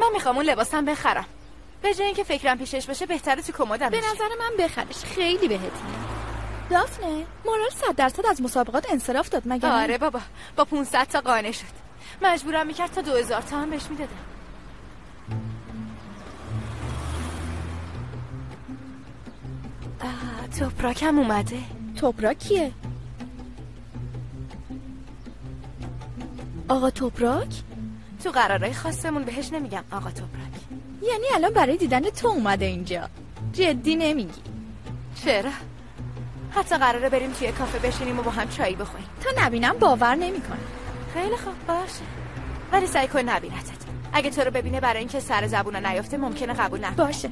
من میخوام اون لباسم بخرم. به جای اینکه فکرم پیشش باشه بهتره تو کمدم به نظر من بخرش، خیلی بهت میاد. دافنه، مورال 100% از مسابقات انصراف داد مگه؟ آره بابا، با 500 تا قانع شد. مجبورم میکرد تا 2000 تا هم بهش میدادم. توپراکم اومده. توپراک کیه؟ آقا توپراک؟ تو قرارای خاصمون بهش نمیگم آقا توپراک. یعنی الان برای دیدن تو اومده اینجا؟ جدی نمیگی؟ چرا؟ حتی قراره بریم توی کافه بشینیم و با هم چایی بخوریم. تا نبینم باور نمیکنه. خیلی خوب باشه، ولی سعی کن نبینتت. اگه تو رو ببینه برای اینکه سر زبونا نیافته ممکنه قبول نکنه. باشه.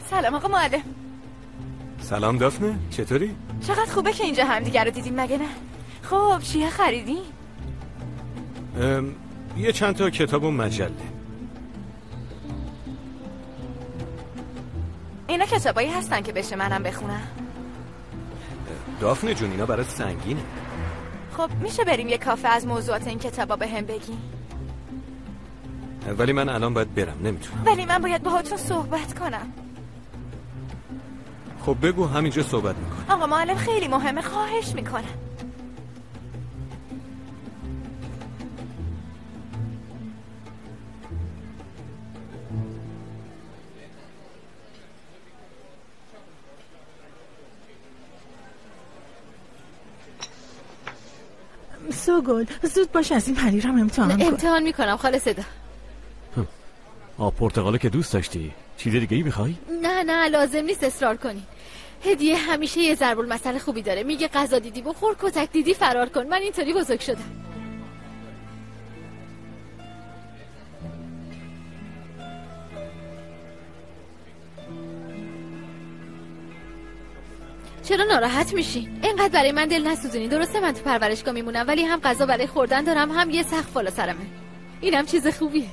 سلام آقا معلم. سلام دافنه، چطوری؟ چقدر خوبه که اینجا همدیگه رو دیدیم مگه نه؟ خب چیه خریدی؟ یه چند تا کتاب و مجله. اینا کتابایی هستن که بشه منم بخونم؟ دافنه جون اینا برات سنگینه. خب میشه بریم یه کافه از موضوعات این کتابا بهم بگی؟ ولی من الان باید برم، نمیتونم. ولی من باید باهاتون صحبت کنم. خب بگو، همینجا صحبت میکنم. آقا معلم خیلی مهمه، خواهش میکنم. سوگل زود باش از این پنیرم امتحان کن. امتحان میکنم خاله صدا. پرتقاله که دوست داشتی، چیز دیگه ای میخوای؟ نه لازم نیست اصرار کنی. هدیه همیشه یه ضرب المثل خوبی داره، میگه غذا دیدی بخور، کتک دیدی فرار کن. من اینطوری بزرگ شدم. چرا ناراحت میشین؟ اینقدر برای من دل نسوزونین. درسته من تو پرورشگاه میمونم، ولی هم غذا برای خوردن دارم، هم یه سقف بالا سرمه. اینم چیز خوبیه.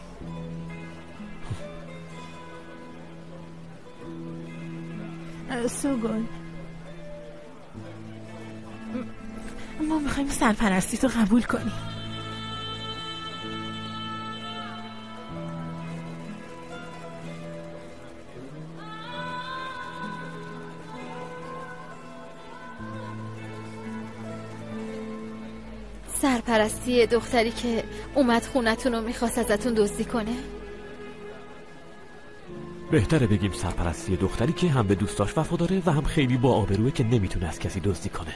سوگل ما میخوایم سرپرستی تو قبول کنیم. سرپرستی دختری که اومد خونتون رو میخواست ازتون دزدی کنه؟ بهتره بگیم سرپرستی دختری که هم به دوستاش وفاداره و هم خیلی با آبروئه که نمیتونه از کسی دزدی کنه.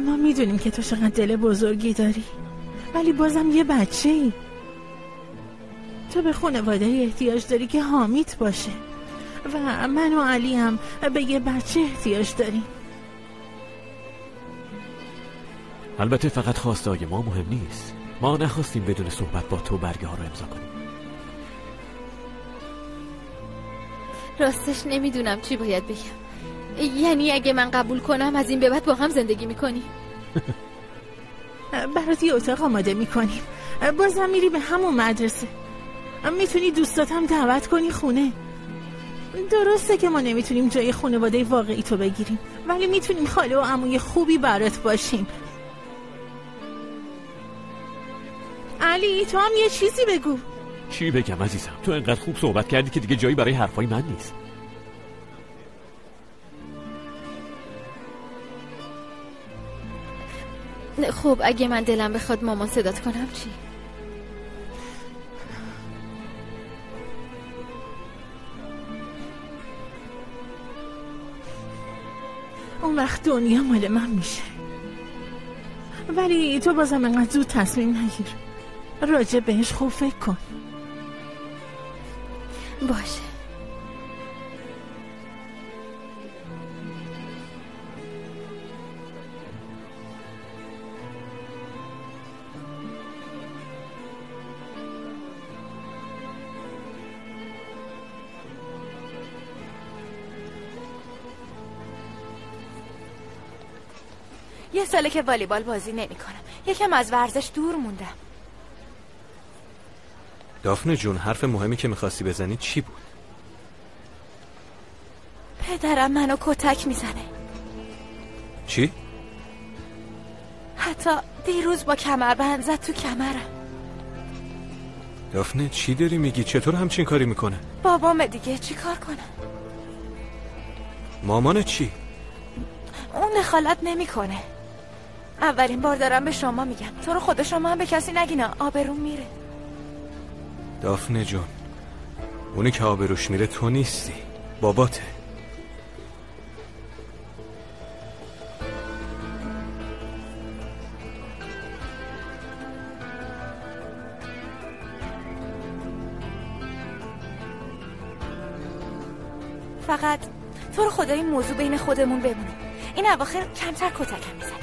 ما میدونیم که تو چقدر دل بزرگی داری، ولی بازم یه بچه ای. تو به خانواده احتیاج داری که حامیت باشه و من و علی هم به یه بچه احتیاج داریم. البته فقط خواستای ما مهم نیست. ما نخواستیم بدون صحبت با تو برگه ها رو امضا کنیم. راستش نمیدونم چی باید بگم. یعنی اگه من قبول کنم از این به بعد با هم زندگی میکنی؟ برات یه اتاق آماده میکنیم. بازم میری به همون مدرسه. میتونی دوستاتم دعوت کنی خونه. درسته که ما نمیتونیم جای خانواده واقعی تو بگیریم، ولی میتونیم خاله و عموی خوبی برات باشیم. علی تو هم یه چیزی بگو. چی بگم عزیزم؟ تو انقدر خوب صحبت کردی که دیگه جایی برای حرفای من نیست. خب اگه من دلم بخواد مامان صدات کنم چی؟ اون وقت دنیا مال من میشه. ولی تو بازم انقدر زود تصمیم نگیر. راجع بهش خوب فکر کن. باشه. یه ساله که والیبال بازی نمی‌کنم. یکم از ورزش دور موندم. دافنه جون، حرف مهمی که میخواستی بزنی چی بود؟ پدرم منو کتک میزنه. چی؟ حتی دیروز با کمربند زد تو کمرم. دافنه چی داری میگی؟ چطور همچین کاری میکنه؟ بابام دیگه چی کار کنه؟ مامان چی؟ اون دخالت نمیکنه. اولین بار دارم به شما میگم، تو رو خدا شما هم به کسی نگینا، آبروم میره. دافنه جون، اونی که آبروش میره تو نیستی، باباته. فقط تو رو خدا این موضوع بین خودمون بمونه. این اواخر کمتر کتکم میزنه.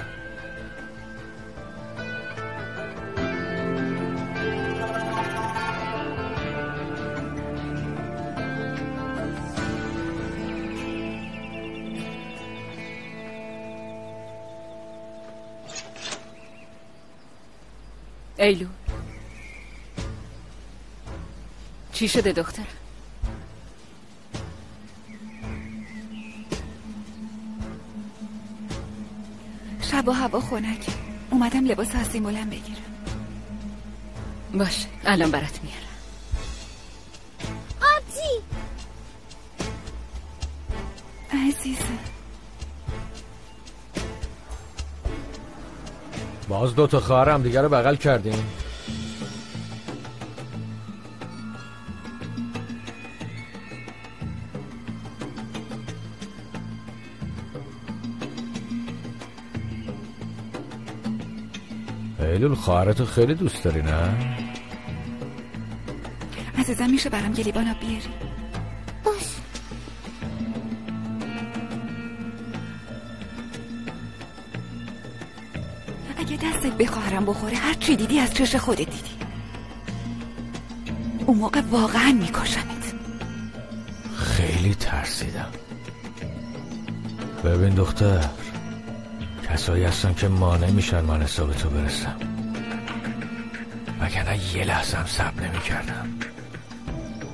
ایلول، چی شده دختر؟ شب و هوا خنک، اومدم لباس آسیمولم بگیرم. باشه، الان برات میارم. آبجی عزیزم، باز 2 تا خواهر هم دیگه رو بغل کردیم. ایلول، خواهرتو خیلی دوست داری نه؟ عزیزم میشه برام گلیبان آب بیاری؟ باش. اگه دستت به خواهرم بخوره هر چی دیدی از چش خودت دیدی. اون موقع واقعا میکشمت. خیلی ترسیدم. ببین دختر، کسایی هستن که مانع میشن من حساب تو برسم، وگرنه یه لحظه هم صبر نمیکردم.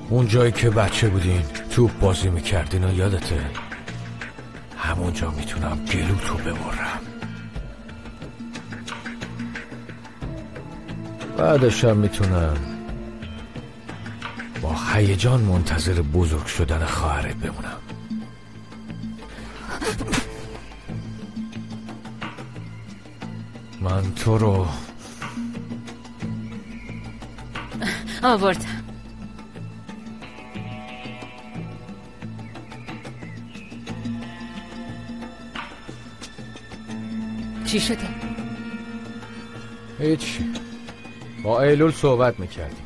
اون جایی که بچه بودین توپ بازی میکردین و یادته؟ همونجا میتونم گلو تو ببرم. بعدش هم میتونم با هیجان منتظر بزرگ شدن خواهرت بمونم. من تو رو آوردم. چی شده؟ هیچی، با ایلول صحبت میکردیم.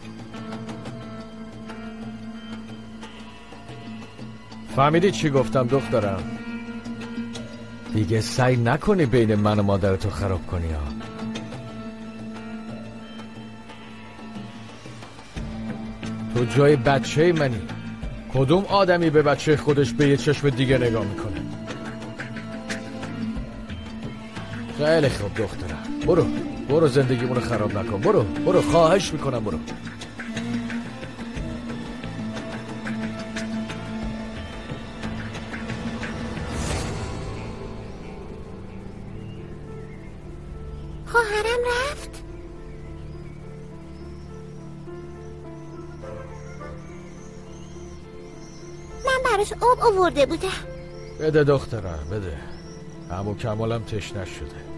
فهمیدی چی گفتم دخترم؟ دیگه سعی نکنی بین من و مادرتو خراب کنی ها. تو جای بچه منی. کدوم آدمی به بچه خودش به یه چشم دیگه نگاه میکنه؟ خیلی خوب دخترم، برو زندگیمونو خراب نکن. برو خواهش میکنم برو. خواهرم رفت؟ من براش آب آورده بودم. بده دخترم بده. عمو کمالم تشنه شده.